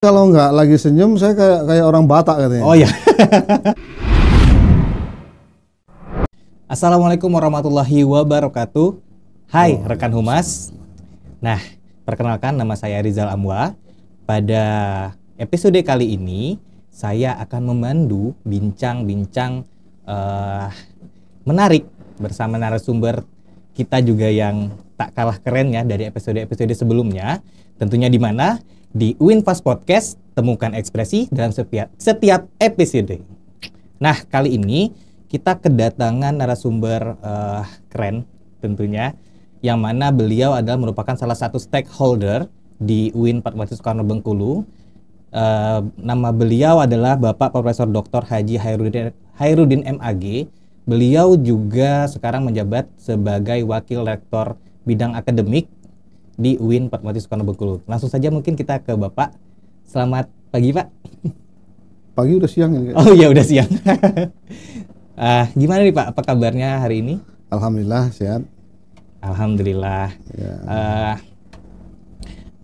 Kalau nggak lagi senyum, saya kayak orang Batak katanya. Oh ya. Assalamualaikum warahmatullahi wabarakatuh. Hai rekan humas. Nah, perkenalkan nama saya Rizal Amwa. Pada episode kali ini saya akan memandu bincang-bincang menarik bersama narasumber kita juga yang tak kalah keren ya dari episode-episode sebelumnya. Tentunya di mana? Di UINPAS Podcast, temukan ekspresi dalam setiap episode. Nah, kali ini kita kedatangan narasumber keren tentunya, yang mana beliau adalah merupakan salah satu stakeholder di UIN Fatmawati Soekarno Bengkulu. Nama beliau adalah Bapak Profesor Dr. Haji Hairudin MAG. Beliau juga sekarang menjabat sebagai Wakil Rektor Bidang Akademik di UIN Fatmawati Soekarno Bengkulu. Langsung saja mungkin kita ke Bapak. Selamat pagi, Pak. Pagi udah siang ini. Oh iya, udah siang. Gimana nih Pak, apa kabarnya hari ini? Alhamdulillah sehat. Alhamdulillah. Ya.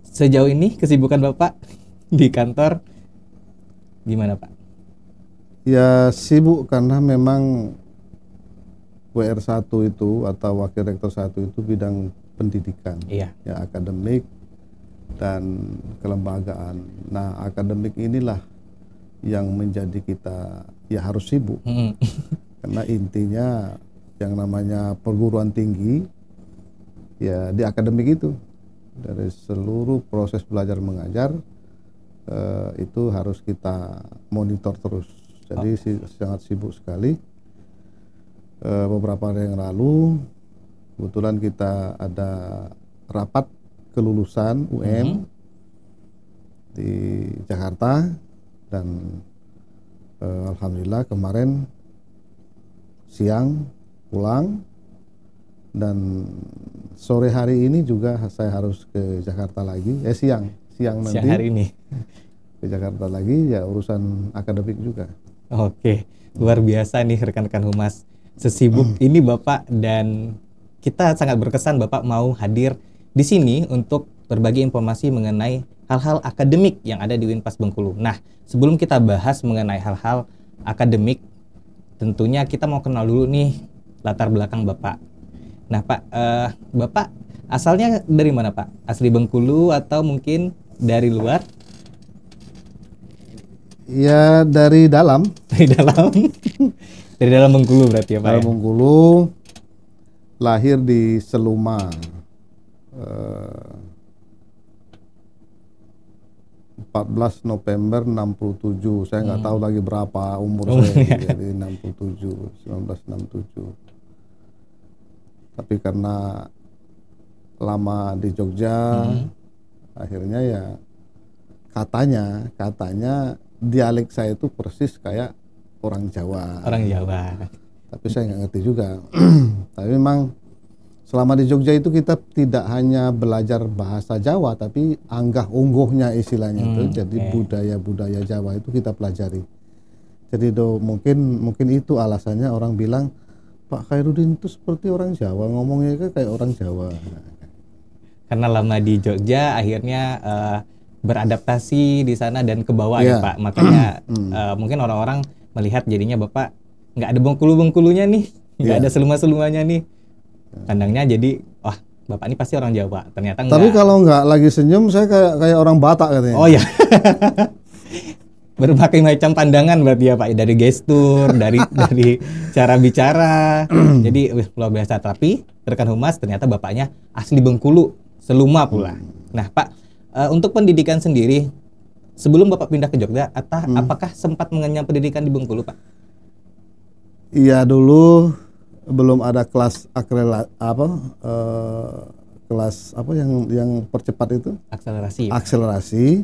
Sejauh ini kesibukan Bapak di kantor gimana, Pak? Ya sibuk karena memang WR1 itu atau Wakil Rektor 1 itu bidang pendidikan. Iya. Ya, akademik dan kelembagaan. Nah, akademik inilah yang menjadi kita ya harus sibuk. Karena intinya yang namanya perguruan tinggi ya di akademik itu, dari seluruh proses belajar mengajar itu harus kita monitor terus. Jadi sangat sibuk sekali. Beberapa hari yang lalu kebetulan kita ada rapat kelulusan UM di Jakarta dan alhamdulillah kemarin siang pulang dan sore hari ini juga saya harus ke Jakarta lagi. Siang nanti hari ini ke Jakarta lagi, ya urusan akademik juga. Oke, luar biasa nih rekan-rekan humas, sesibuk ini Bapak, dan kita sangat berkesan Bapak mau hadir di sini untuk berbagi informasi mengenai hal-hal akademik yang ada di UINPAS Bengkulu. Nah, sebelum kita bahas mengenai hal-hal akademik, tentunya kita mau kenal dulu nih latar belakang Bapak. Nah, Pak, Bapak asalnya dari mana, Pak? Asli Bengkulu atau mungkin dari luar? Ya dari dalam. Dari dalam. Dari dalam Bengkulu berarti ya, Pak? Dalam Bengkulu, lahir di Seluma. 14 November 67. Saya nggak tahu lagi berapa umur saya, jadi 1967. Tapi karena lama di Jogja, akhirnya ya katanya dialek saya itu persis kayak orang Jawa. Orang Jawa. Tapi saya nggak ngerti juga. Tapi memang selama di Jogja itu kita tidak hanya belajar bahasa Jawa, tapi anggah ungguhnya istilahnya itu. Jadi budaya-budaya Jawa itu kita pelajari. Jadi mungkin itu alasannya orang bilang Pak Hairudin itu seperti orang Jawa, ngomongnya kayak orang Jawa. Karena lama di Jogja, akhirnya beradaptasi di sana dan ke bawah ya Pak. Makanya mungkin orang-orang melihat jadinya Bapak nggak ada Bengkulu-Bengkulunya nih, nggak ada seluma-selumanya nih. Pandangnya jadi, wah Bapak ini pasti orang Jawa. Ternyata enggak. Tapi kalau nggak lagi senyum, saya kayak orang Batak katanya. Oh ya. Berbagai macam pandangan berarti ya Pak, dari gestur, dari cara bicara. Jadi luar biasa. Tapi rekan humas, ternyata Bapaknya asli Bengkulu, Seluma pula. Nah Pak, untuk pendidikan sendiri, sebelum Bapak pindah ke Jogja, apakah sempat mengenyam pendidikan di Bengkulu, Pak? Iya, dulu belum ada kelas kelas apa yang percepat itu? Akselerasi.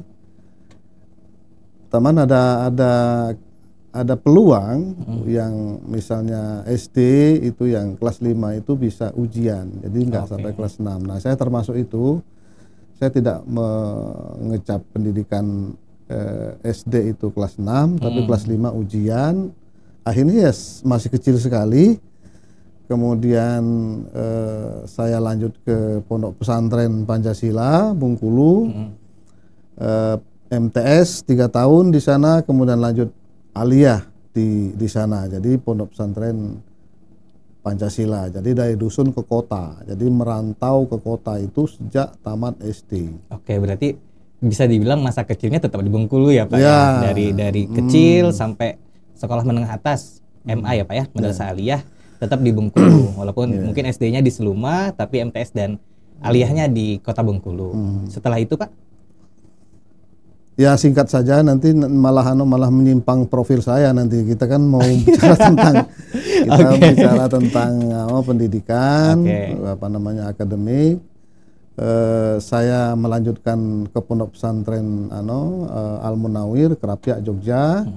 Teman ada peluang yang misalnya SD itu yang kelas 5 itu bisa ujian. Jadi nggak sampai kelas 6. Nah, saya termasuk itu. Saya tidak mengecap pendidikan SD itu kelas 6, tapi kelas 5 ujian. Akhirnya ya masih kecil sekali. Kemudian saya lanjut ke Pondok Pesantren Pancasila Bengkulu. MTS 3 tahun di sana, kemudian lanjut aliyah di sana. Jadi pondok pesantren Pancasila. Jadi dari dusun ke kota. Jadi merantau ke kota itu sejak tamat SD. Oke, berarti bisa dibilang masa kecilnya tetap di Bengkulu ya Pak ya. Dari kecil sampai sekolah menengah atas MA ya Pak ya, Madrasah Aliyah tetap di Bengkulu. Walaupun mungkin SD-nya di Seluma, tapi MTS dan aliyahnya di Kota Bengkulu. Setelah itu Pak? Ya singkat saja, nanti malah menyimpang profil saya. Nanti kita kan mau bicara tentang bicara tentang pendidikan, akademik. Saya melanjutkan ke pondok pesantren Al Munawir Kerapiak Jogja.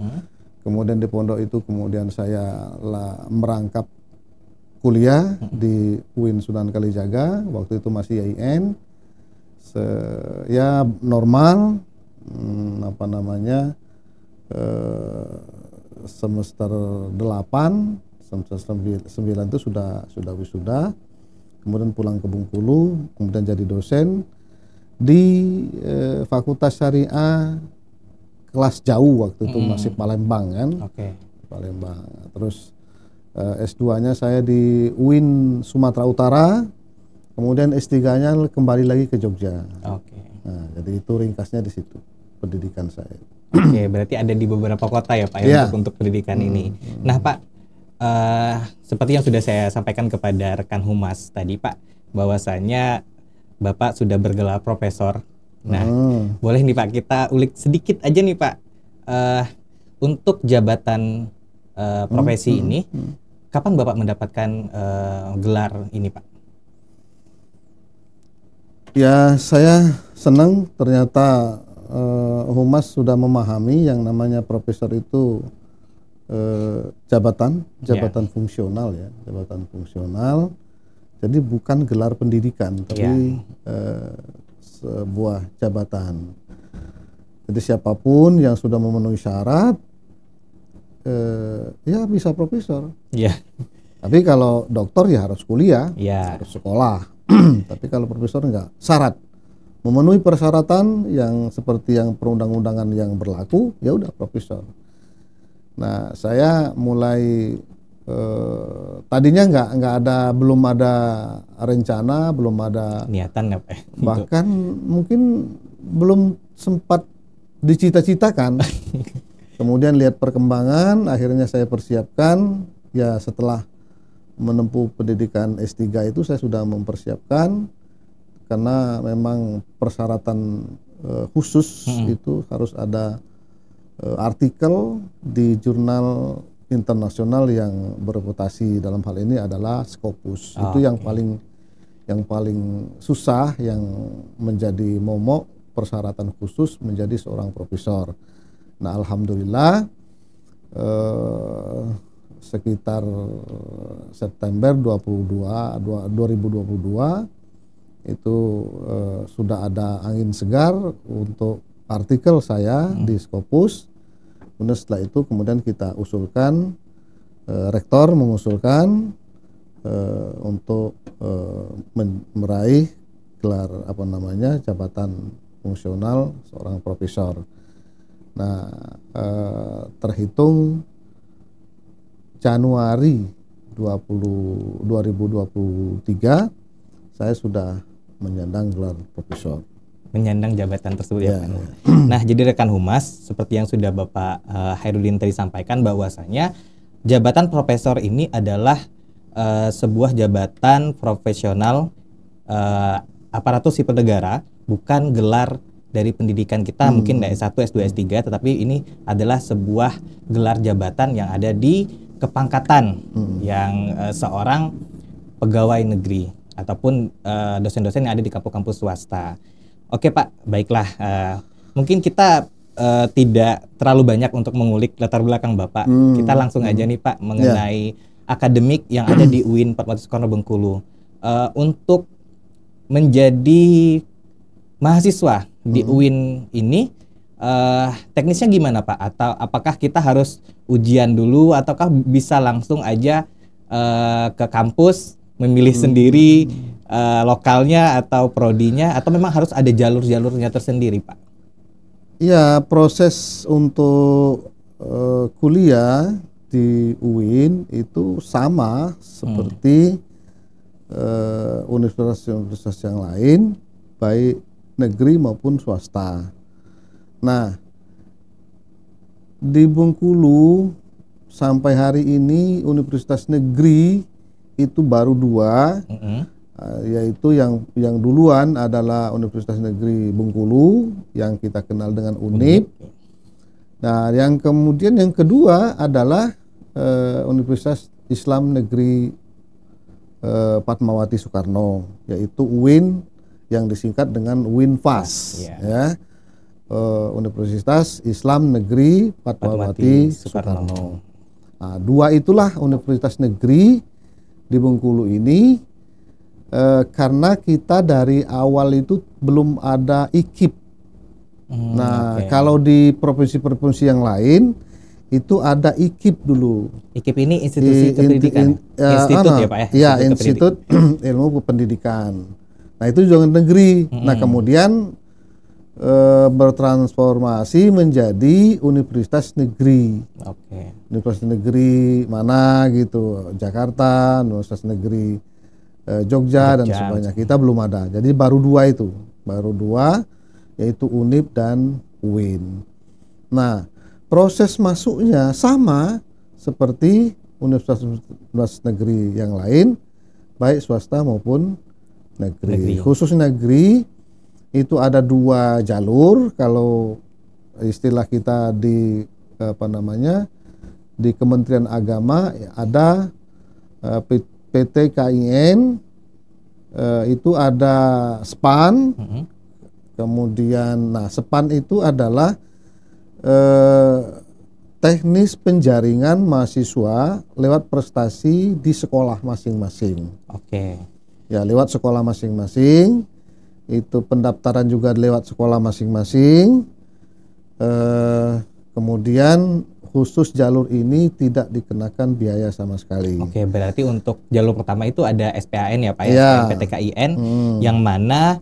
Kemudian di pondok itu kemudian saya merangkap kuliah di UIN Sunan Kalijaga. Waktu itu masih IAIN. Ya normal. Semester 8, semester 9 itu sudah wisuda, kemudian pulang ke Bengkulu, kemudian jadi dosen di Fakultas Syariah kelas jauh waktu itu masih Palembang kan. Palembang. Terus S2-nya saya di UIN Sumatera Utara, kemudian S3-nya kembali lagi ke Jogja. Nah, jadi itu ringkasnya di situ pendidikan saya. Berarti ada di beberapa kota ya Pak ya untuk pendidikan ini. Nah Pak, seperti yang sudah saya sampaikan kepada rekan humas tadi Pak, bahwasanya Bapak sudah bergelar profesor. Nah, boleh nih Pak kita ulik sedikit aja nih Pak, untuk jabatan profesi ini, kapan Bapak mendapatkan gelar ini Pak? Ya saya senang ternyata humas sudah memahami yang namanya profesor itu jabatan fungsional ya, jabatan fungsional. Jadi bukan gelar pendidikan tapi sebuah jabatan. Jadi siapapun yang sudah memenuhi syarat ya bisa profesor. Tapi kalau dokter ya harus kuliah, harus sekolah. Tapi kalau profesor enggak, syarat memenuhi persyaratan yang seperti yang perundang-undangan yang berlaku, ya udah profesor. Nah, saya mulai tadinya belum ada rencana, belum ada niatan apa? Bahkan mungkin belum sempat dicita-citakan. Kemudian lihat perkembangan, akhirnya saya persiapkan ya setelah menempuh pendidikan S3 itu saya sudah mempersiapkan karena memang persyaratan khusus itu harus ada artikel di jurnal internasional yang bereputasi, dalam hal ini adalah Scopus. Itu yang paling susah, yang menjadi momok persyaratan khusus menjadi seorang profesor. Nah, alhamdulillah sekitar September 2022 itu sudah ada angin segar untuk artikel saya di Scopus. Kemudian setelah itu kemudian kita usulkan, rektor mengusulkan untuk meraih gelar jabatan fungsional seorang profesor. Nah, terhitung Januari 2023 saya sudah menyandang gelar profesor. Menyandang jabatan tersebut ya Pak. Nah, jadi rekan humas, seperti yang sudah Bapak Hairudin tadi sampaikan, bahwasanya jabatan profesor ini adalah sebuah jabatan profesional aparatur sipil negara, bukan gelar dari pendidikan kita mungkin S1, S2, S3, tetapi ini adalah sebuah gelar jabatan yang ada di kepangkatan yang seorang pegawai negeri ataupun dosen-dosen yang ada di kampus-kampus swasta. Oke Pak, baiklah. Mungkin kita tidak terlalu banyak untuk mengulik latar belakang Bapak. Kita langsung aja nih Pak mengenai akademik yang ada di UIN Fatmawati Soekarno Bengkulu. Untuk menjadi mahasiswa di UIN ini, teknisnya gimana Pak? Atau apakah kita harus ujian dulu, ataukah bisa langsung aja ke kampus memilih sendiri lokalnya atau prodinya, atau memang harus ada jalur-jalurnya tersendiri Pak? Ya, proses untuk kuliah di UIN itu sama seperti universitas-universitas yang lain, baik negeri maupun swasta. Nah, di Bengkulu sampai hari ini universitas negeri itu baru 2, yaitu yang duluan adalah Universitas Negeri Bengkulu yang kita kenal dengan UNIP. Nah, yang kemudian yang kedua adalah Universitas Islam Negeri Fatmawati Soekarno, yaitu UIN yang disingkat dengan UINFAS, ya. Universitas Islam Negeri Fatmawati Soekarno. Nah, 2 itulah universitas negeri di Bengkulu ini, karena kita dari awal itu belum ada IKIP. Kalau di provinsi-provinsi yang lain itu ada IKIP dulu. IKIP ini institusi kependidikan, institut ya Pak ya? Ya, Institut Ilmu Pendidikan. Nah, itu juga negeri. Nah, kemudian bertransformasi menjadi universitas negeri. Universitas negeri mana gitu, Jakarta, Universitas Negeri Jogja dan sebagainya. Kita belum ada. Jadi baru 2 itu, yaitu UNIP dan UIN. Nah, proses masuknya sama seperti universitas negeri yang lain, baik swasta maupun negeri. Khusus negeri itu ada 2 jalur. Kalau istilah kita di di Kementerian Agama ada PT KIN, itu ada SPAN. Kemudian, SPAN itu adalah teknis penjaringan mahasiswa lewat prestasi di sekolah masing-masing. Ya, lewat sekolah masing-masing. Itu pendaftaran juga lewat sekolah masing-masing. Kemudian khusus jalur ini tidak dikenakan biaya sama sekali. Berarti untuk jalur pertama itu ada SPAN ya Pak ya, PTKIN, yang mana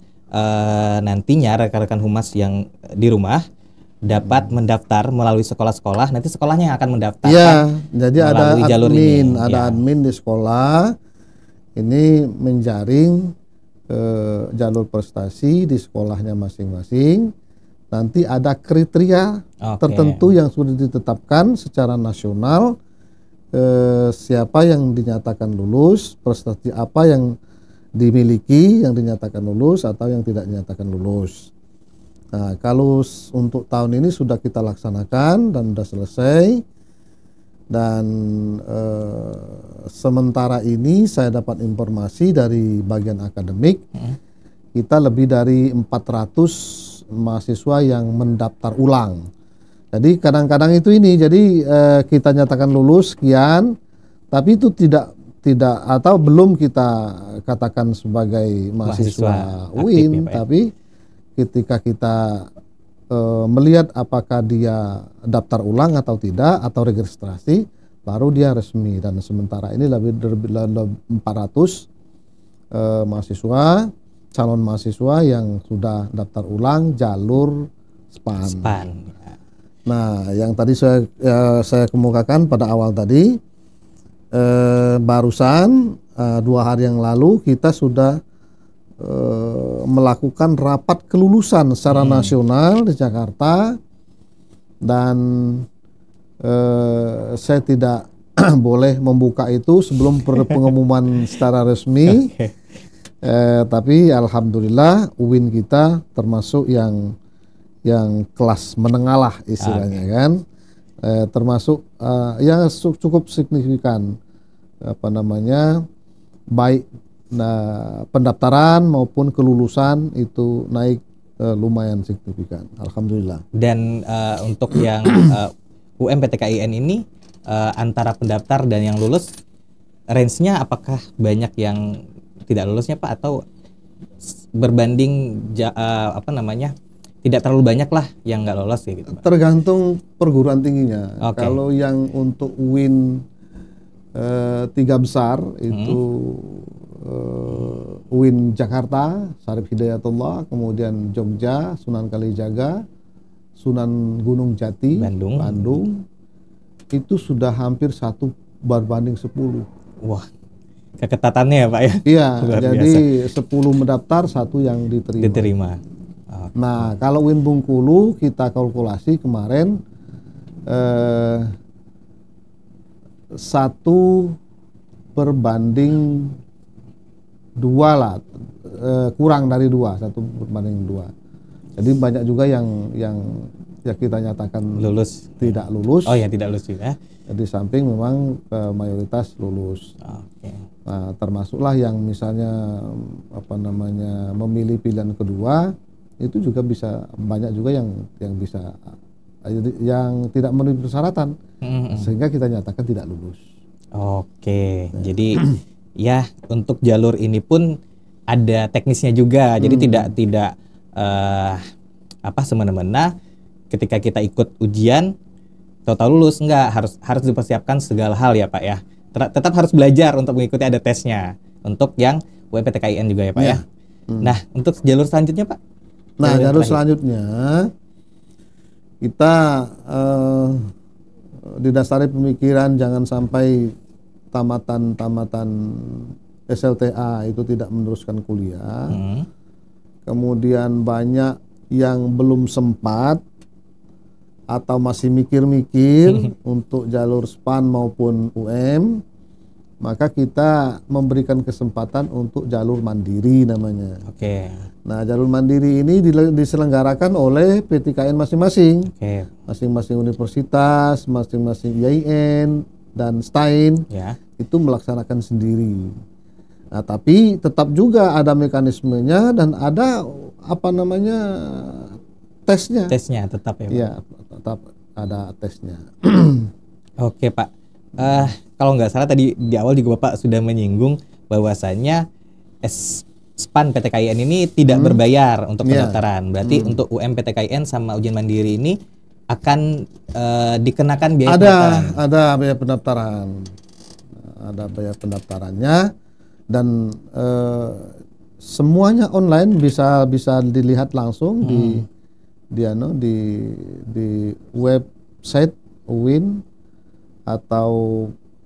nantinya rekan-rekan humas yang di rumah dapat mendaftar melalui sekolah-sekolah. Nanti sekolahnya yang akan mendaftarkan. Ya, jadi ada jalur admin, ini. Ada admin di sekolah. Ini menjaring jalur prestasi di sekolahnya masing-masing. Nanti ada kriteria tertentu yang sudah ditetapkan secara nasional, siapa yang dinyatakan lulus, prestasi apa yang dimiliki yang dinyatakan lulus atau yang tidak dinyatakan lulus. Nah, kalau untuk tahun ini sudah kita laksanakan dan sudah selesai. Dan sementara ini saya dapat informasi dari bagian akademik, kita lebih dari 400 mahasiswa yang mendaftar ulang. Jadi kadang-kadang itu jadi kita nyatakan lulus sekian, tapi itu tidak atau belum kita katakan sebagai mahasiswa UIN, tapi ketika kita melihat apakah dia daftar ulang atau tidak atau registrasi, baru dia resmi. Dan sementara ini lebih dari 400 mahasiswa, calon mahasiswa yang sudah daftar ulang jalur SPAN. Nah, yang tadi saya kemukakan pada awal tadi, barusan 2 hari yang lalu kita sudah melakukan rapat kelulusan secara nasional di Jakarta, dan saya tidak boleh membuka itu sebelum pengumuman secara resmi. Tapi alhamdulillah UIN kita termasuk yang kelas menengah lah istilahnya kan, termasuk yang cukup signifikan baik pendaftaran maupun kelulusan itu naik lumayan signifikan, alhamdulillah. Dan untuk yang UMPTKIN ini antara pendaftar dan yang lulus, range-nya apakah banyak yang tidak lulusnya Pak, atau berbanding tidak terlalu banyak lah yang nggak lolos gitu Pak? Tergantung perguruan tingginya. Kalau yang untuk UIN 3 besar itu UIN Jakarta, Syarif Hidayatullah, kemudian Jogja, Sunan Kalijaga, Sunan Gunung Jati, Bandung, itu sudah hampir 1:10. Wah, keketatannya ya Pak ya? Iya, Luar jadi biasa. 10 mendaftar, 1 yang diterima. Nah, kalau UIN Bengkulu kita kalkulasi kemarin 1:2 lah, kurang dari 2, 1:2. Jadi banyak juga yang ya kita nyatakan lulus, tidak lulus. Oh ya, tidak lulus juga. Di samping memang mayoritas lulus. Nah, termasuklah yang misalnya memilih pilihan kedua, itu juga bisa banyak juga yang bisa yang tidak memenuhi persyaratan, sehingga kita nyatakan tidak lulus. Oke, jadi ya untuk jalur ini pun ada teknisnya juga. Jadi tidak semena-mena ketika kita ikut ujian tahu-tahu lulus, enggak, harus dipersiapkan segala hal ya Pak ya. Tetap harus belajar untuk mengikuti, ada tesnya untuk yang UMPTKIN juga ya Pak ya. Nah, untuk jalur selanjutnya Pak? Nah, jalur selanjutnya kita didasari pemikiran jangan sampai tamatan SLTA itu tidak meneruskan kuliah. Kemudian banyak yang belum sempat atau masih mikir-mikir untuk jalur SPAN maupun UM, maka kita memberikan kesempatan untuk jalur mandiri namanya. Nah, jalur mandiri ini diselenggarakan oleh PTKN masing-masing. Masing-masing universitas, masing-masing IAIN dan STAIN itu melaksanakan sendiri. Nah, tapi tetap juga ada mekanismenya dan ada tesnya. Tesnya tetap ya Pak? Iya, tetap ada tesnya. Oke Pak, kalau nggak salah tadi di awal juga Bapak sudah menyinggung bahwasannya SPAN PTKIN ini tidak berbayar untuk pendaftaran. Berarti untuk UM PTKIN sama ujian mandiri ini akan dikenakan biaya pendaftaran. Ada biaya pendaftaran. Ada biaya pendaftarannya dan semuanya online, bisa dilihat langsung di website UIN atau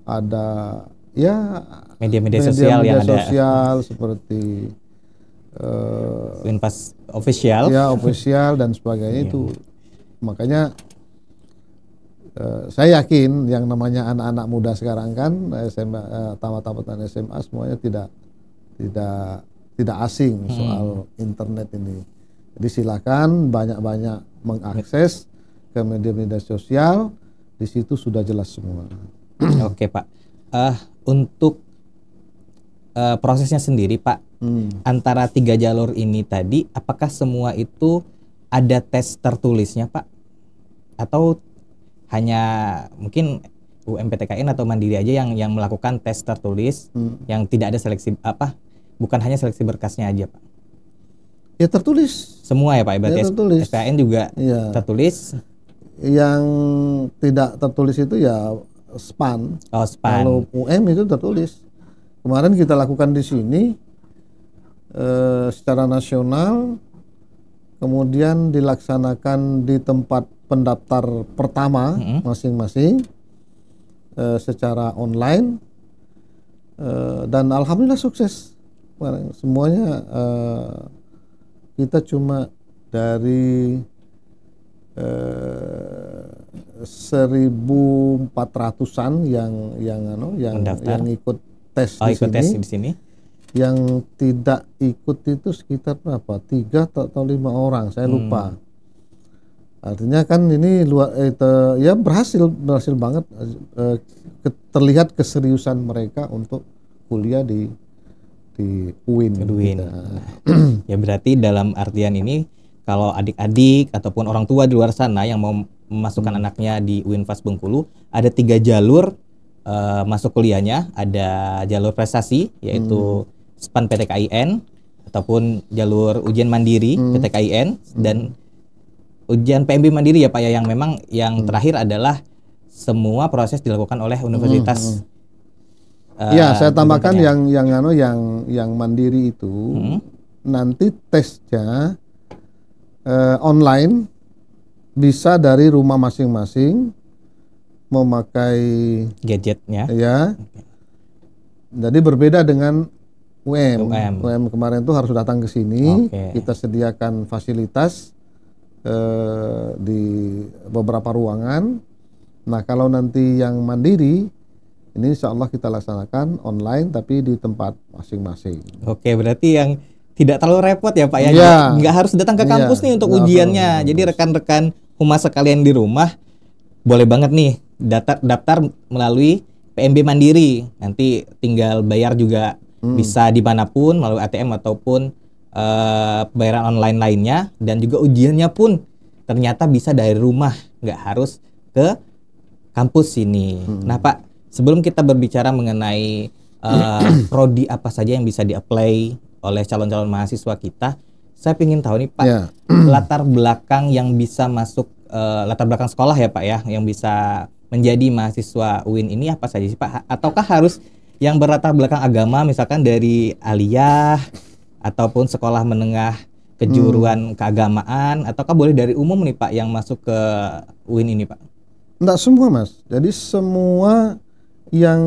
ada ya media-media sosial yang ada seperti UINFAS official. Ya, official dan sebagainya itu. Makanya saya yakin yang namanya anak-anak muda sekarang kan SMA, tamat-tamatan SMA semuanya tidak asing soal internet ini. Jadi silakan banyak-banyak mengakses ke media-media sosial, di situ sudah jelas semua. Oke Pak, untuk prosesnya sendiri Pak, antara 3 jalur ini tadi, apakah semua itu ada tes tertulisnya Pak? Atau hanya mungkin UMPTKIN atau Mandiri aja yang melakukan tes tertulis, yang tidak ada seleksi bukan hanya seleksi berkasnya aja Pak? Ya tertulis. Semua ya Pak, berarti ya, tertulis. SPAN juga tertulis. Yang tidak tertulis itu ya SPAN. SPAN. Kalau UM itu tertulis. Kemarin kita lakukan di sini secara nasional, kemudian dilaksanakan di tempat pendaftar pertama masing-masing secara online, dan alhamdulillah sukses. Semuanya kita cuma dari 1.400-an yang ikut tes di sini. Yang tidak ikut itu sekitar berapa? 3 atau 5 orang, saya lupa. Artinya kan ini ya berhasil banget, terlihat keseriusan mereka untuk kuliah di UIN. Ya berarti dalam artian ini, kalau adik-adik ataupun orang tua di luar sana yang mau memasukkan anaknya di UINFAS Bengkulu, ada 3 jalur masuk kuliahnya. Ada jalur prestasi, yaitu SPAN PTKIN, ataupun jalur ujian mandiri PTKIN, dan ujian PMB mandiri ya Pak ya, yang memang yang terakhir adalah semua proses dilakukan oleh universitas. Ya, saya tambahkan yang mandiri itu nanti tesnya online bisa dari rumah masing-masing memakai gadgetnya. ya. Jadi berbeda dengan UM. UM. UM kemarin tuh harus datang ke sini, Oke. kita sediakan fasilitas di beberapa ruangan. Nah, kalau nanti yang mandiri, ini insya Allah kita laksanakan online tapi di tempat masing-masing. Oke, berarti yang tidak terlalu repot ya Pak ya. Iya. Nggak harus datang ke kampus nih untuk nggak ujiannya. perlu. Jadi rekan-rekan humas sekalian di rumah boleh banget nih daftar melalui PMB Mandiri. Nanti tinggal bayar juga bisa dimanapun melalui ATM ataupun pembayaran online lainnya. Dan juga ujiannya pun ternyata bisa dari rumah, nggak harus ke kampus sini. Nah Pak, sebelum kita berbicara mengenai prodi apa saja yang bisa di-apply oleh calon-calon mahasiswa kita, saya ingin tahu nih Pak, Ya. latar belakang yang bisa masuk, latar belakang sekolah ya Pak ya, yang bisa menjadi mahasiswa UIN ini apa saja sih Pak? Ataukah harus yang berlatar belakang agama, misalkan dari aliyah, ataupun sekolah menengah kejuruan keagamaan, ataukah boleh dari umum nih Pak yang masuk ke UIN ini Pak? Enggak semua Mas, jadi semua yang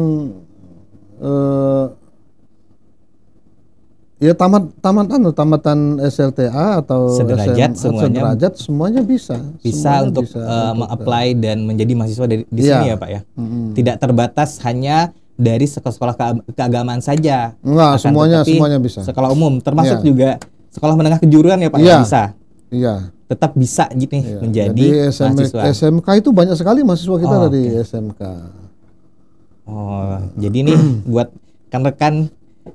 ya tamatan SLTA atau Sederajat, SMA, semuanya sederajat semuanya bisa. bisa Semuanya untuk bisa mengapply dan menjadi mahasiswa di Iya. sini ya Pak ya. Tidak terbatas hanya dari sekolah-sekolah keagamaan saja. Enggak, Akan semuanya tetapi bisa. sekolah umum termasuk Iya. juga sekolah menengah kejuruan ya Pak ya, Iya. bisa. Iya. Tetap bisa gitu nih Iya. menjadi Jadi mahasiswa. SMK itu banyak sekali mahasiswa kita Oh, dari oke. SMK. Oh, jadi nih buat rekan-rekan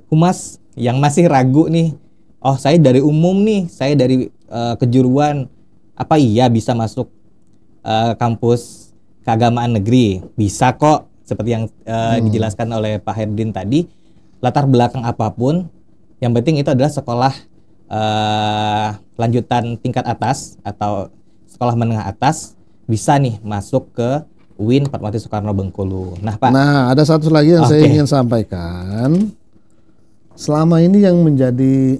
humas yang masih ragu nih, oh saya dari umum nih, saya dari kejuruan, apa iya bisa masuk kampus keagamaan negeri? Bisa kok, seperti yang dijelaskan oleh Pak Herdin tadi, latar belakang apapun, yang penting itu adalah sekolah lanjutan tingkat atas atau sekolah menengah atas, bisa nih masuk ke UIN Fatmawati Soekarno Bengkulu. Nah Pak, Nah, ada satu lagi yang saya Oke. ingin sampaikan. Selama ini yang menjadi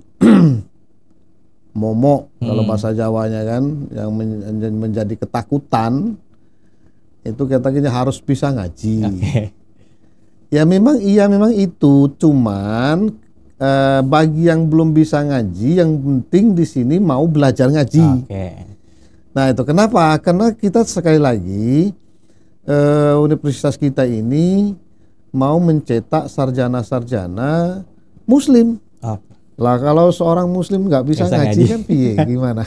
momok kalau bahasa Jawanya kan, yang menjadi ketakutan itu katanya harus bisa ngaji. oke. Ya memang itu, cuman bagi yang belum bisa ngaji, yang penting di sini mau belajar ngaji. Oke. Nah itu kenapa? Karena kita sekali lagi universitas kita ini mau mencetak sarjana-sarjana Muslim. Oh, Lah kalau seorang Muslim nggak bisa Bisa ngaji ngaji. kan piye gimana?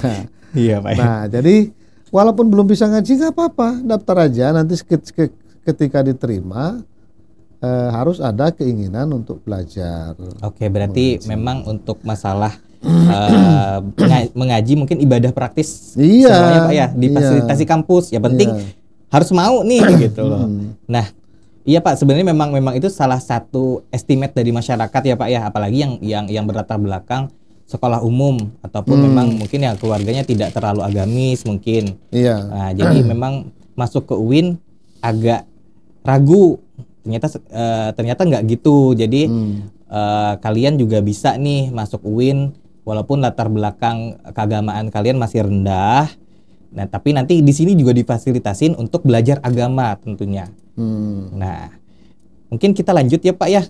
iya Pak. Nah jadi walaupun belum bisa ngaji nggak apa-apa, daftar aja nanti ketika diterima harus ada keinginan untuk belajar. Oke, berarti memang untuk masalah mengaji mungkin ibadah praktis Iya, semuanya Pak ya, iya. difasilitasi kampus. Ya penting Iya. harus mau nih gitu loh. Nah, iya Pak, sebenarnya memang itu salah satu estimate dari masyarakat ya Pak ya, apalagi yang berlatar belakang sekolah umum ataupun memang mungkin yang keluarganya tidak terlalu agamis mungkin. Iya. Nah, jadi memang masuk ke UIN agak ragu. Ternyata nggak gitu. Jadi kalian juga bisa nih masuk UIN walaupun latar belakang keagamaan kalian masih rendah. Nah, tapi nanti di sini juga difasilitasin untuk belajar agama tentunya. Nah, mungkin kita lanjut ya Pak ya.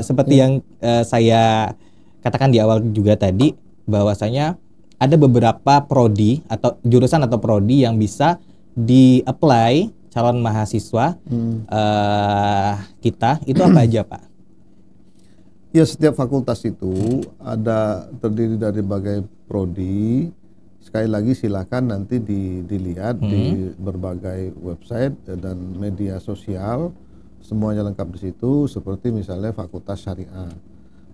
Seperti yang saya katakan di awal juga tadi, bahwasanya ada beberapa prodi atau jurusan atau prodi yang bisa di-apply calon mahasiswa kita. Itu apa aja Pak? Ya setiap fakultas itu ada terdiri dari berbagai prodi. Sekali lagi silakan nanti dilihat di berbagai website dan media sosial, semuanya lengkap di situ. Seperti misalnya Fakultas Syariah.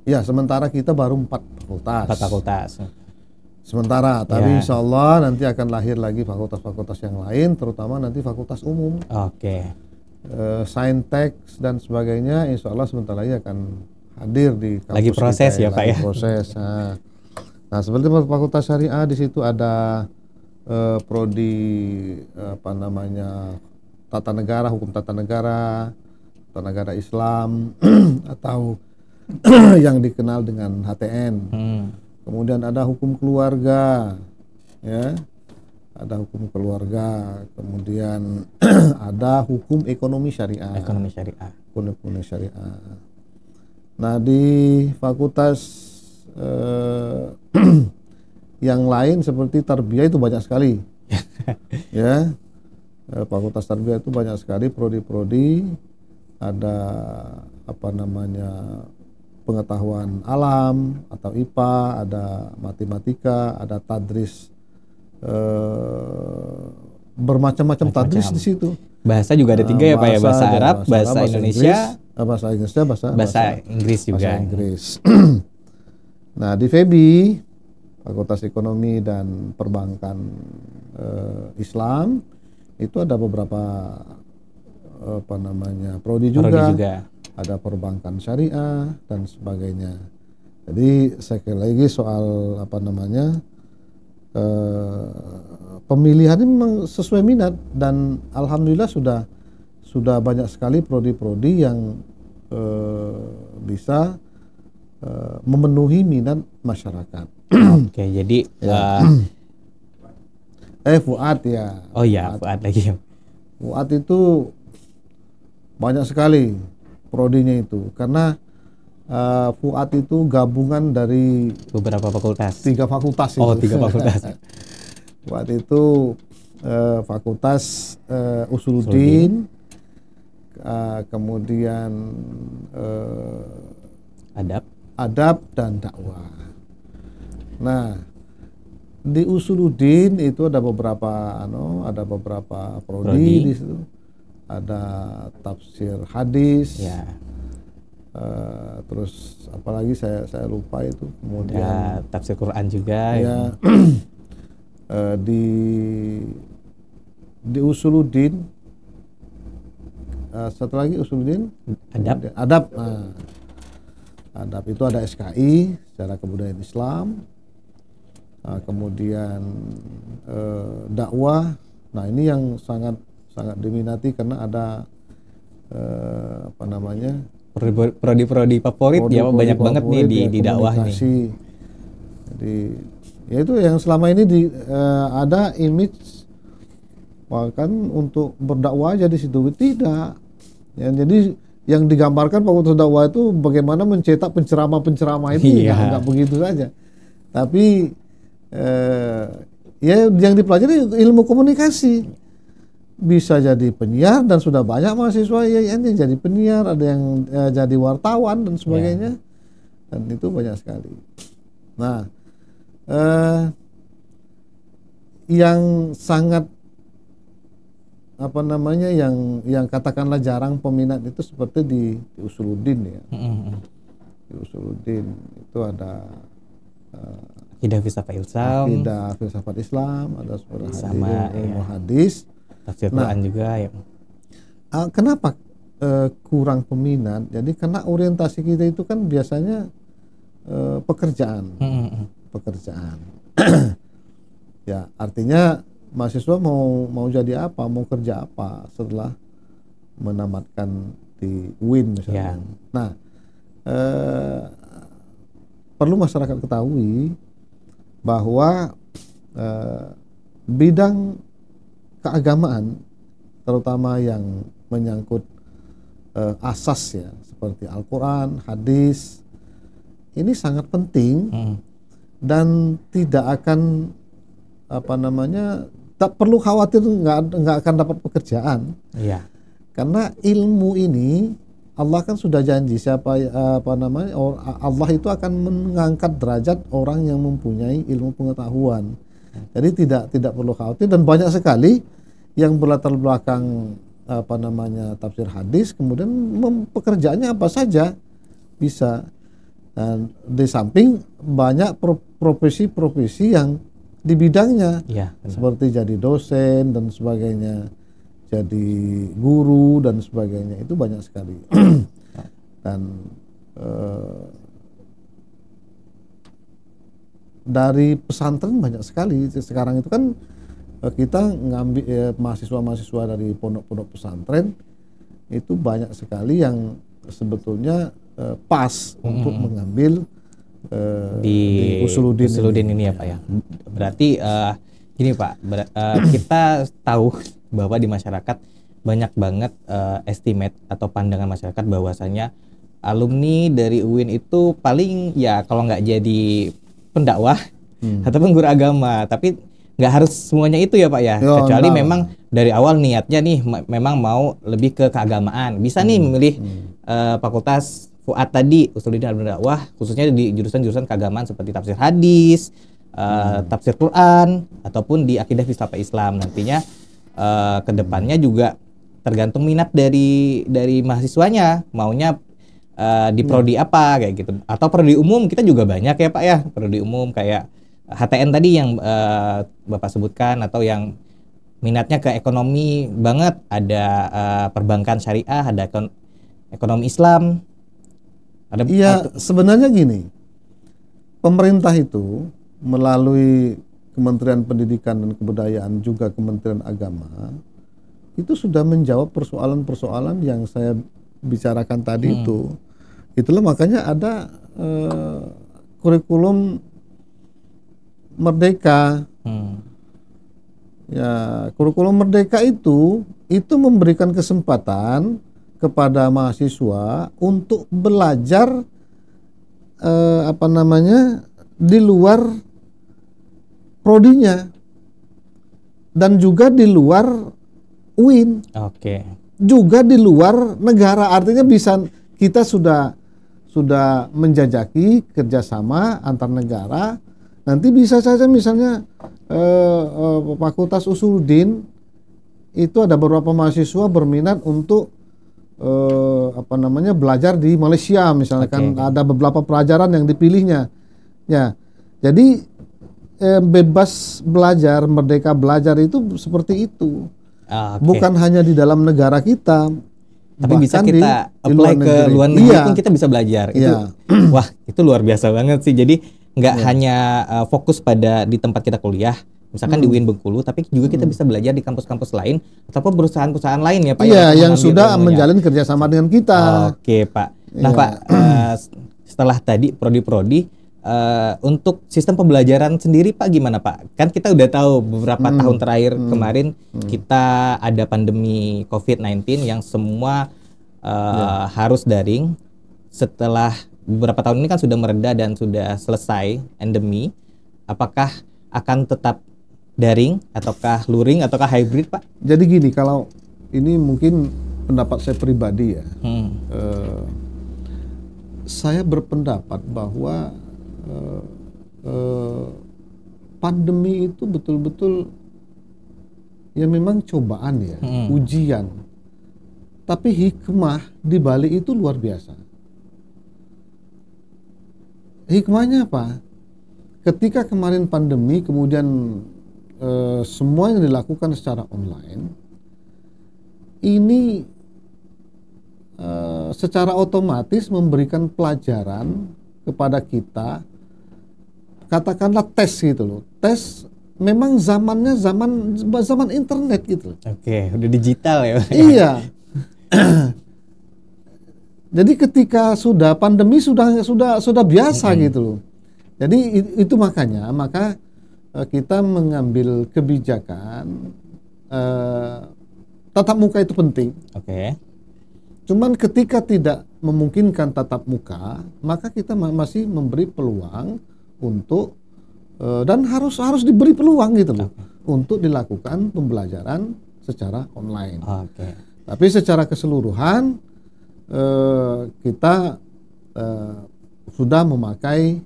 Ya sementara kita baru 4 fakultas. 4 fakultas. Sementara, tapi Ya. insya Allah nanti akan lahir lagi fakultas-fakultas yang lain, terutama nanti fakultas umum, Oke. saintek dan sebagainya. Insya Allah sebentar lagi akan hadir di kampus Lagi proses kita, ya, Pak ya? Proses. Nah, seperti Fakultas Syariah di situ ada prodi tata negara, hukum tata negara Islam atau yang dikenal dengan HTN. Kemudian ada hukum keluarga, ya. ada hukum keluarga, kemudian ada hukum ekonomi syariah. Ekonomi syariah. Ekonomi syariah. Nah, di fakultas yang lain seperti tarbiyah itu banyak sekali. Ya. Fakultas tarbiyah itu banyak sekali prodi-prodi, ada pengetahuan alam atau IPA, ada matematika, ada tadris, bermacam-macam tadris di situ. Bahasa juga ada 3 ya Pak ya, bahasa Arab, bahasa Indonesia, bahasa Inggris juga. Bahasa Inggris. Nah, di FEBI, Fakultas Ekonomi dan Perbankan Islam, itu ada beberapa prodi juga. Ada perbankan syariah dan sebagainya. Jadi sekali lagi soal pemilihan ini memang sesuai minat, dan alhamdulillah sudah banyak sekali prodi-prodi yang bisa memenuhi minat masyarakat. Oke, jadi Fuad ya. Oh ya, Fuad lagi. Fuad itu banyak sekali prodinya itu, karena Fuad itu gabungan dari beberapa fakultas. 3 fakultas itu. Oh, 3 fakultas. Fuad itu fakultas Usuluddin, kemudian adab dan dakwah. Nah, di Usuluddin itu ada beberapa prodi di situ. Ada tafsir hadis. Ya. Terus apalagi saya lupa itu. Kemudian ada tafsir Quran juga. Ya. Di Usuluddin, satu lagi Usuluddin adab. Nah, adab itu ada SKI, secara kebudayaan Islam. Kemudian dakwah. Nah, ini yang sangat diminati karena ada prodi-prodi favorit ya, banyak banget nih di dakwah nih. Jadi ya itu yang selama ini ada image bahkan untuk berdakwah aja di situ, tidak. Ya, jadi yang digambarkan fakultas dakwah itu bagaimana mencetak penceramah-penceramah itu, nggak begitu saja. Tapi ya yang dipelajari ilmu komunikasi. Bisa jadi penyiar, dan sudah banyak mahasiswa yang jadi penyiar, ada yang jadi wartawan dan sebagainya. Dan itu banyak sekali. Nah, yang sangat yang katakanlah jarang peminat itu seperti di Usuluddin ya. Di Usuluddin itu ada Akidah filsafat Islam, ada ilmu hadis, tafsir Quran juga ya. Kenapa kurang peminat? Jadi karena orientasi kita itu kan biasanya pekerjaan. Ya, artinya mahasiswa mau jadi apa, mau kerja apa setelah menamatkan di UIN misalnya. Nah, perlu masyarakat ketahui bahwa bidang keagamaan, terutama yang menyangkut asas ya, seperti Al-Quran, hadis, ini sangat penting dan tidak akan tak perlu khawatir nggak akan dapat pekerjaan. Iya. Karena ilmu ini Allah kan sudah janji Allah itu akan mengangkat derajat orang yang mempunyai ilmu pengetahuan. Jadi tidak perlu khawatir, dan banyak sekali yang berlatar belakang tafsir hadis, kemudian pekerjaannya apa saja bisa. Dan di samping banyak profesi-profesi yang di bidangnya, seperti jadi dosen dan sebagainya, jadi guru dan sebagainya, itu banyak sekali. Dan dari pesantren banyak sekali. Sekarang itu kan kita ngambil mahasiswa-mahasiswa dari pondok-pondok pesantren itu banyak sekali yang sebetulnya pas untuk mengambil di Usuluddin ini ya Pak ya. Berarti Gini Pak, kita tahu bahwa di masyarakat banyak banget estimate atau pandangan masyarakat bahwasanya alumni dari UIN itu paling ya kalau nggak jadi pendakwah ataupun guru agama, tapi nggak harus semuanya itu ya Pak ya. Ya, Kecuali enggak. memang dari awal niatnya nih memang mau lebih ke keagamaan. Bisa nih memilih fakultas Fuad tadi, Usuluddin dan Dakwah, khususnya di jurusan-jurusan keagamaan seperti tafsir hadis, tafsir Quran, ataupun di akidah filsafat Islam. Nantinya kedepannya juga tergantung minat dari mahasiswanya, maunya di prodi apa kayak gitu, atau prodi umum kita juga banyak ya Pak ya, prodi umum kayak HTN tadi yang Bapak sebutkan, atau yang minatnya ke ekonomi banget, ada perbankan syariah, ada ekonomi Islam, ada. Iya, sebenarnya gini, pemerintah itu melalui Kementerian Pendidikan dan Kebudayaan juga Kementerian Agama itu sudah menjawab persoalan-persoalan yang saya bicarakan tadi itu. Itulah makanya ada kurikulum Merdeka. Ya, kurikulum Merdeka itu memberikan kesempatan kepada mahasiswa untuk belajar di luar prodinya dan juga di luar UIN. Oke. Juga di luar negara, artinya bisa kita sudah menjajaki kerjasama antar negara. Nanti bisa saja misalnya Fakultas Usuluddin itu ada beberapa mahasiswa berminat untuk belajar di Malaysia misalnya. Kan ada beberapa pelajaran yang dipilihnya. Ya, jadi bebas belajar, merdeka belajar itu seperti itu. Bukan hanya di dalam negara kita, tapi bisa kita apply ke luar negeri pun kita bisa belajar. Itu wah, itu luar biasa banget sih. Jadi nggak hanya fokus pada di tempat kita kuliah, misalkan di UIN Bengkulu, tapi juga kita bisa belajar di kampus-kampus lain ataupun perusahaan-perusahaan lain ya Pak. Iya, yang sudah menjalin kerjasama dengan kita. Oke Pak. Nah Pak, setelah tadi prodi-prodi, untuk sistem pembelajaran sendiri Pak gimana Pak? Kan kita udah tahu beberapa tahun terakhir kemarin kita ada pandemi COVID-19 yang semua harus daring. Setelah beberapa tahun ini kan sudah mereda dan sudah selesai endemi, apakah akan tetap daring ataukah luring ataukah hybrid Pak? Jadi gini, kalau ini mungkin pendapat saya pribadi ya, saya berpendapat bahwa pandemi itu betul-betul ya memang cobaan ya, ujian. Tapi hikmah di balik itu luar biasa. Hikmahnya apa? Ketika kemarin pandemi, kemudian semua yang dilakukan secara online, ini secara otomatis memberikan pelajaran kepada kita. Katakanlah tes gitu loh. Tes memang zamannya zaman internet gitu loh. Oke, udah digital ya. Iya. Jadi ketika sudah pandemi sudah biasa gitu loh. Jadi itu maka kita mengambil kebijakan tatap muka itu penting. Oke. Cuman ketika tidak memungkinkan tatap muka, maka kita masih memberi peluang untuk dan harus diberi peluang gitu loh untuk dilakukan pembelajaran secara online. Oke. Tapi secara keseluruhan kita sudah memakai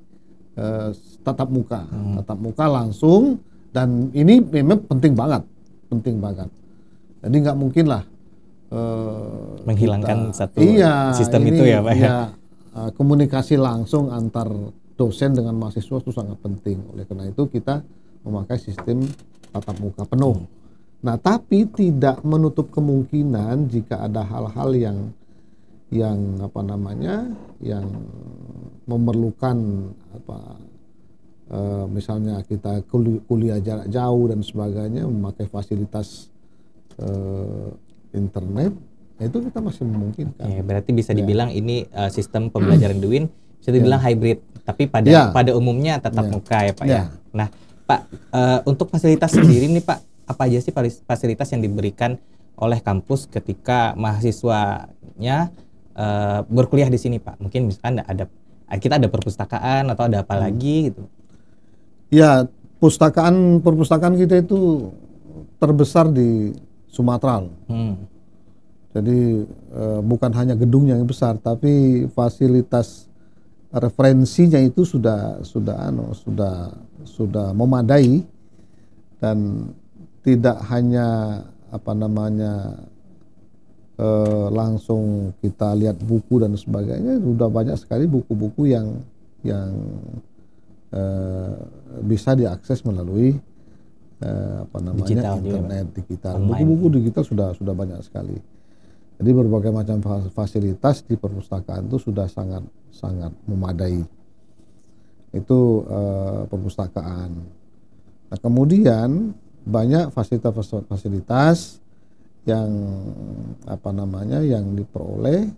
tatap muka langsung, dan ini memang penting banget. Jadi nggak mungkin lah menghilangkan satu sistem itu ya Pak. Komunikasi langsung antar dosen dengan mahasiswa itu sangat penting. Oleh karena itu kita memakai sistem tatap muka penuh. Nah, tapi tidak menutup kemungkinan jika ada hal-hal yang memerlukan misalnya kita kuliah jarak jauh dan sebagainya, memakai fasilitas internet, itu kita masih memungkinkan. Oke, berarti bisa dibilang ini sistem pembelajaran di UIN bisa dibilang hybrid, tapi pada umumnya tatap muka ya Pak ya. Nah, Pak, untuk fasilitas sendiri nih Pak, apa aja sih fasilitas yang diberikan oleh kampus ketika mahasiswanya berkuliah di sini Pak? Mungkin misalkan kita ada perpustakaan atau ada apa lagi gitu? Ya, perpustakaan kita itu terbesar di Sumatera. Jadi bukan hanya gedungnya yang besar, tapi fasilitas referensinya itu sudah memadai, dan tidak hanya langsung kita lihat buku dan sebagainya. Sudah banyak sekali buku-buku yang bisa diakses melalui internet digital. Buku-buku digital sudah banyak sekali. Jadi berbagai macam fasilitas di perpustakaan itu sudah sangat memadai. Itu perpustakaan. Nah, kemudian banyak fasilitas yang yang diperoleh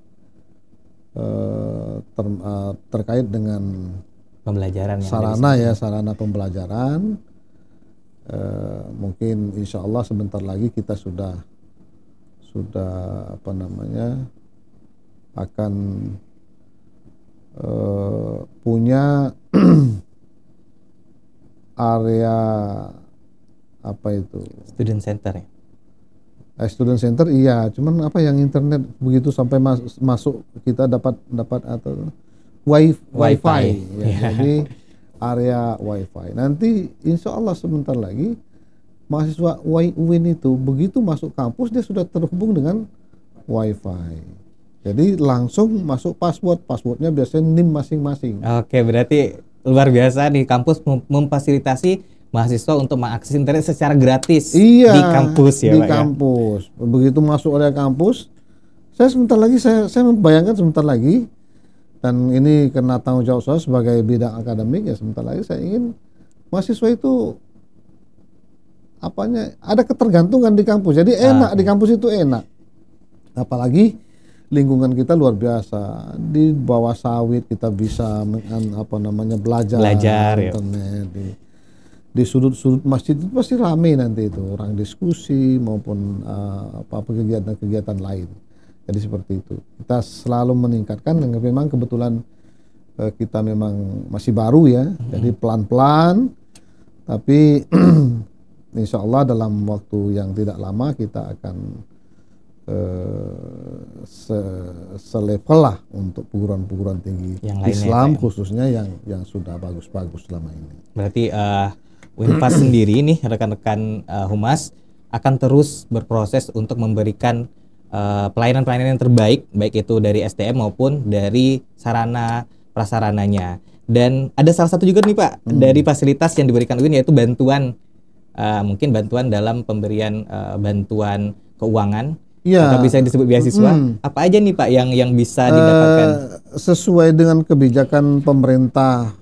terkait dengan pembelajaran sarana pembelajaran. Mungkin insya Allah sebentar lagi kita sudah akan punya area student center ya. Student center iya, cuman yang internet begitu sampai masuk kita dapat atau wifi. Ya, jadi area wifi. Nanti insya Allah sebentar lagi mahasiswa UIN itu begitu masuk kampus dia sudah terhubung dengan wifi. Jadi langsung masuk passwordnya biasanya NIM masing-masing. Oke, berarti luar biasa nih kampus memfasilitasi mahasiswa untuk mengakses internet secara gratis di kampus ya di Pak. Kampus. Begitu masuk area kampus, saya membayangkan sebentar lagi, dan ini karena tanggung jawab saya sebagai bidang akademik, ya sebentar lagi saya ingin mahasiswa itu ada ketergantungan di kampus. Jadi enak di kampus itu enak. Apalagi lingkungan kita luar biasa. Di bawah sawit kita bisa belajar internet. Ya. Di sudut-sudut masjid itu pasti ramai nanti itu orang diskusi maupun kegiatan-kegiatan lain. Jadi seperti itu. Kita selalu meningkatkan, dan memang kebetulan kita memang masih baru ya. Jadi pelan-pelan, tapi insya Allah dalam waktu yang tidak lama kita akan selevel lah untuk perguruan-perguruan tinggi yang Islam lainnya, khususnya yang sudah bagus-bagus selama ini. Berarti UINFAS sendiri nih rekan-rekan Humas akan terus berproses untuk memberikan pelayanan-pelayanan yang terbaik, baik itu dari SDM maupun dari sarana prasarananya. Dan ada salah satu juga nih Pak dari fasilitas yang diberikan UIN, yaitu bantuan mungkin bantuan dalam pemberian bantuan keuangan atau bisa disebut beasiswa. Apa aja nih Pak yang bisa didapatkan? Sesuai dengan kebijakan pemerintah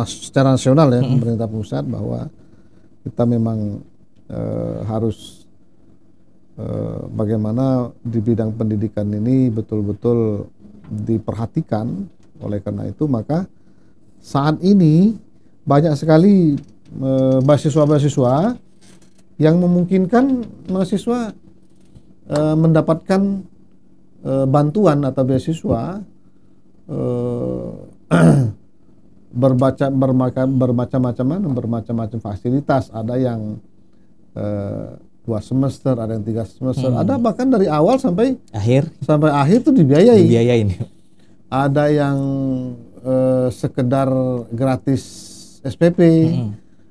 secara nasional ya, pemerintah pusat, bahwa kita memang harus bagaimana di bidang pendidikan ini betul-betul diperhatikan. Oleh karena itu maka saat ini banyak sekali mahasiswa-mahasiswa yang memungkinkan mahasiswa mendapatkan bantuan atau beasiswa bermacam-macam fasilitas. Ada yang 2 semester, ada yang 3 semester, ada bahkan dari awal sampai akhir itu dibiayain. Ada yang sekedar gratis SPP,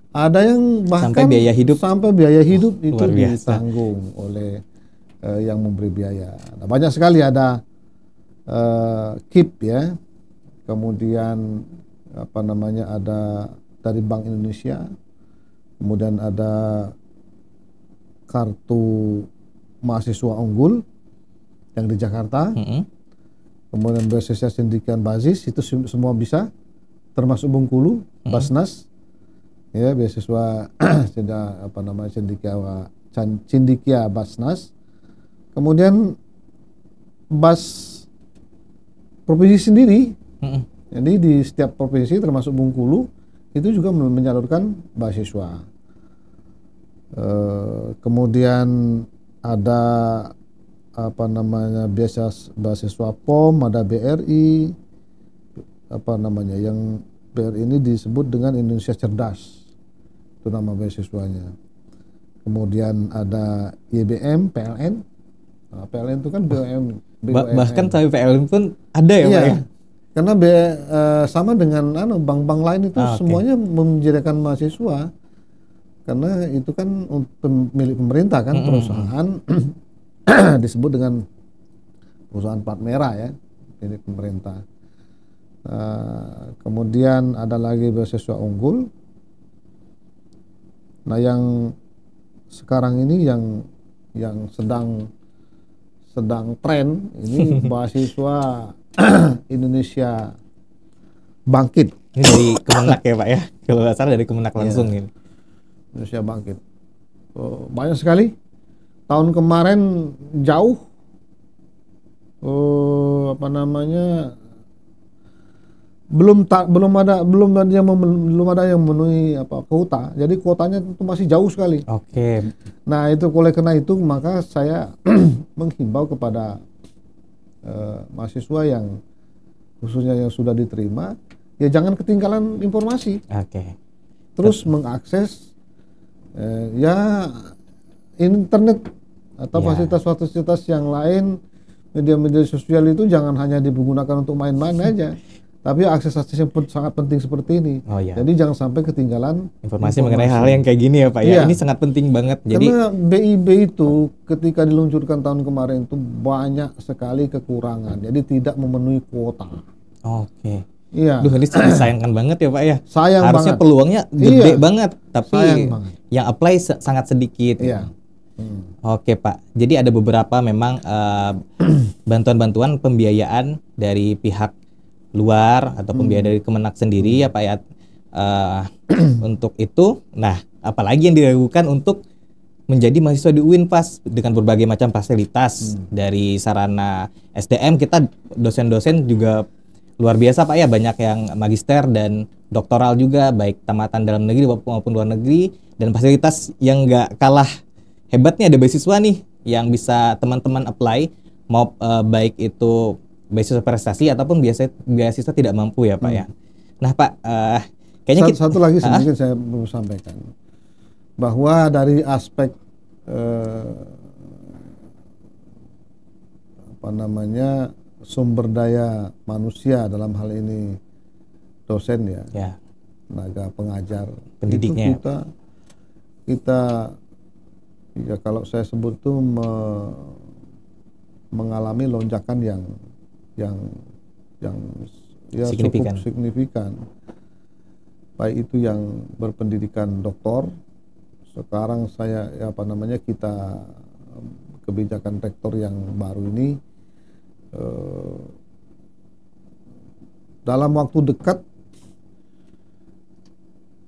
ada yang bahkan sampai biaya hidup itu ditanggung oleh yang memberi biaya. Nah, banyak sekali, ada KIP ya, kemudian ada dari Bank Indonesia, kemudian ada kartu mahasiswa unggul yang di Jakarta, kemudian beasiswa sindikian basis, itu semua bisa, termasuk Bengkulu, Basnas, ya beasiswa Cendikia Basnas, kemudian Bas provinsi sendiri. Jadi di setiap provinsi termasuk Bengkulu itu juga menyalurkan beasiswa. Kemudian ada apa namanya beasiswa POM, ada BRI, apa namanya yang BRI ini disebut dengan Indonesia Cerdas, itu nama beasiswanya. Kemudian ada YBM, PLN. Nah, PLN itu kan BUMN. Bahkan sampai PLN pun ada ya, Pak ya? Karena sama dengan bank-bank lain itu semuanya menyediakan mahasiswa. Karena itu kan milik pemerintah kan, perusahaan disebut dengan perusahaan plat merah ya, milik pemerintah. Kemudian ada lagi beasiswa unggul. Nah, yang sekarang ini yang sedang tren ini beasiswa Indonesia Bangkit. Ini dari Kemenak ya, Pak ya? Kalau nggak salah dari Kemenak langsung ini. Indonesia Bangkit. Banyak sekali. Tahun kemarin jauh belum ada yang memenuhi kuota. Jadi kuotanya itu masih jauh sekali. Oke. Nah, itu oleh karena itu maka saya menghimbau kepada mahasiswa yang khususnya yang sudah diterima, ya jangan ketinggalan informasi. Oke. Terus mengakses ya internet atau fasilitas-fasilitas yang lain, media-media sosial itu jangan hanya digunakan untuk main-main aja. Tapi akses-akses yang sangat penting seperti ini. Jadi jangan sampai ketinggalan informasi mengenai hal yang kayak gini ya, Pak ya. Ini sangat penting banget. Karena BIB itu ketika diluncurkan tahun kemarin itu banyak sekali kekurangan. Jadi tidak memenuhi kuota. Oke. Iya. Duh, ini disayangkan banget ya, Pak ya. Sayang harusnya banget. Peluangnya gede banget, tapi yang apply sangat sedikit. Iya. Oke, Pak. Jadi ada beberapa memang bantuan-bantuan pembiayaan dari pihak luar ataupun biaya dari Kemenak sendiri ya, Pak ya, untuk itu. Nah, apalagi yang diragukan untuk menjadi mahasiswa di UINFAS dengan berbagai macam fasilitas dari sarana SDM. Kita dosen-dosen juga luar biasa, Pak ya, banyak yang magister dan doktoral juga, baik tamatan dalam negeri maupun luar negeri, dan fasilitas yang nggak kalah hebatnya ada beasiswa nih yang bisa teman-teman apply, mau baik itu beasiswa prestasi ataupun beasiswa tidak mampu ya, Pak ya. Nah, Pak, kayaknya satu lagi sedikit saya mau sampaikan bahwa dari aspek sumber daya manusia, dalam hal ini dosen ya, tenaga pengajar, pendidiknya, itu kita ya kalau saya sebut itu mengalami lonjakan yang signifikan. cukup signifikan. Baik itu yang berpendidikan doktor. Sekarang kita kebijakan rektor yang baru ini dalam waktu dekat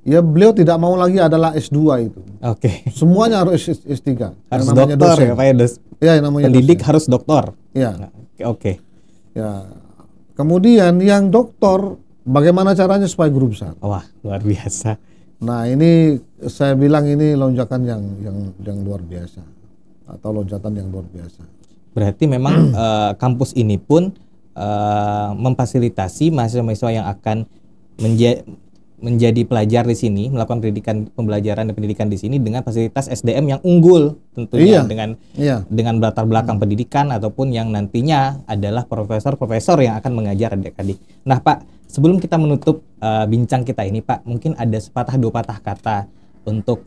ya beliau tidak mau lagi adalah S2 itu. Oke. Semuanya harus S3. Harus doktor ya, Pak ya. Ya, yang namanya pendidik dosen. Harus doktor. Ya. Oke. Ya. Kemudian yang doktor bagaimana caranya supaya guru besar? Wah, luar biasa. Nah, ini saya bilang ini lonjakan yang luar biasa atau loncatan yang luar biasa. Berarti memang kampus ini pun memfasilitasi mahasiswa-mahasiswa yang akan menjadi pelajar di sini, melakukan pembelajaran dan pendidikan di sini dengan fasilitas SDM yang unggul tentunya, dengan latar belakang pendidikan ataupun yang nantinya adalah profesor-profesor yang akan mengajar adik-adik. Nah, Pak, sebelum kita menutup bincang kita ini, Pak, mungkin ada sepatah dua patah kata untuk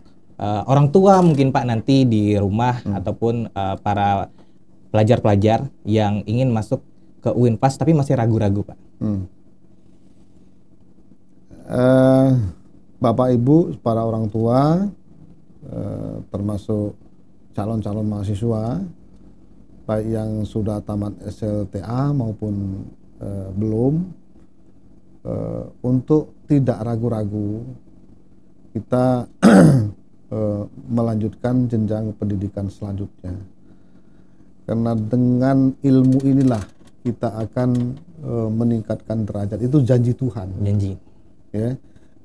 orang tua mungkin, Pak, nanti di rumah ataupun para pelajar-pelajar yang ingin masuk ke UINFAS tapi masih ragu-ragu, Pak. Bapak Ibu, para orang tua, termasuk calon-calon mahasiswa, baik yang sudah tamat SLTA maupun belum, untuk tidak ragu-ragu kita melanjutkan jenjang pendidikan selanjutnya. Karena dengan ilmu inilah kita akan meningkatkan derajat. Itu janji Tuhan. Janji. Ya,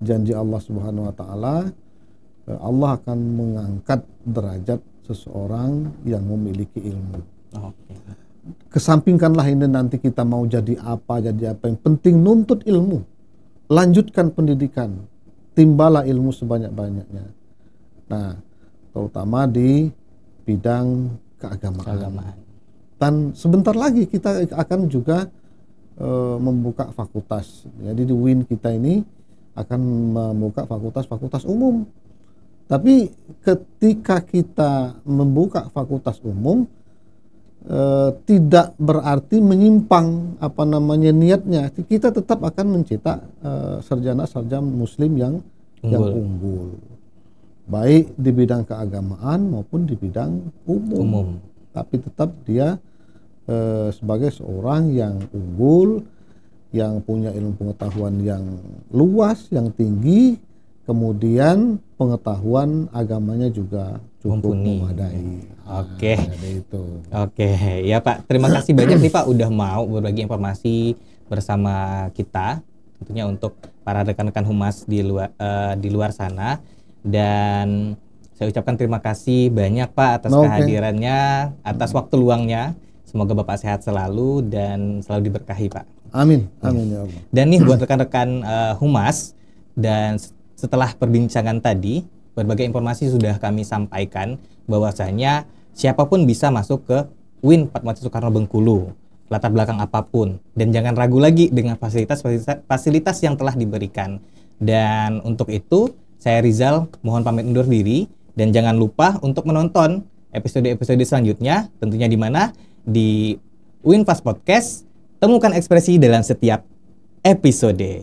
janji Allah Subhanahu wa taala, Allah akan mengangkat derajat seseorang yang memiliki ilmu. Kesampingkanlah ini nanti kita mau jadi apa, yang penting nuntut ilmu, lanjutkan pendidikan, timbalah ilmu sebanyak-banyaknya. Nah, terutama di bidang keagamaan. Dan sebentar lagi kita akan juga membuka fakultas. Jadi di UIN kita ini akan membuka fakultas umum. Tapi ketika kita membuka fakultas umum, tidak berarti menyimpang niatnya. Kita tetap akan mencetak sarjana-sarjana muslim yang unggul. Baik di bidang keagamaan maupun di bidang umum. Tapi tetap dia sebagai seorang yang unggul, yang punya ilmu pengetahuan yang luas, yang tinggi, kemudian pengetahuan agamanya juga cukup memadai. Oke, ya Pak, terima kasih banyak nih Pak udah mau berbagi informasi bersama kita, tentunya untuk para rekan-rekan humas di luar sana. Dan saya ucapkan terima kasih banyak Pak atas kehadirannya, atas waktu luangnya. Semoga Bapak sehat selalu dan selalu diberkahi Pak. Amin ya Allah. Dan nih buat rekan-rekan humas, dan setelah perbincangan tadi, berbagai informasi sudah kami sampaikan bahwasanya siapapun bisa masuk ke UIN Fatmawati Soekarno Bengkulu, latar belakang apapun, dan jangan ragu lagi dengan fasilitas yang telah diberikan. Dan untuk itu saya Rizal mohon pamit undur diri, dan jangan lupa untuk menonton episode-episode selanjutnya, tentunya di mana di UIN Fast Podcast, temukan ekspresi dalam setiap episode.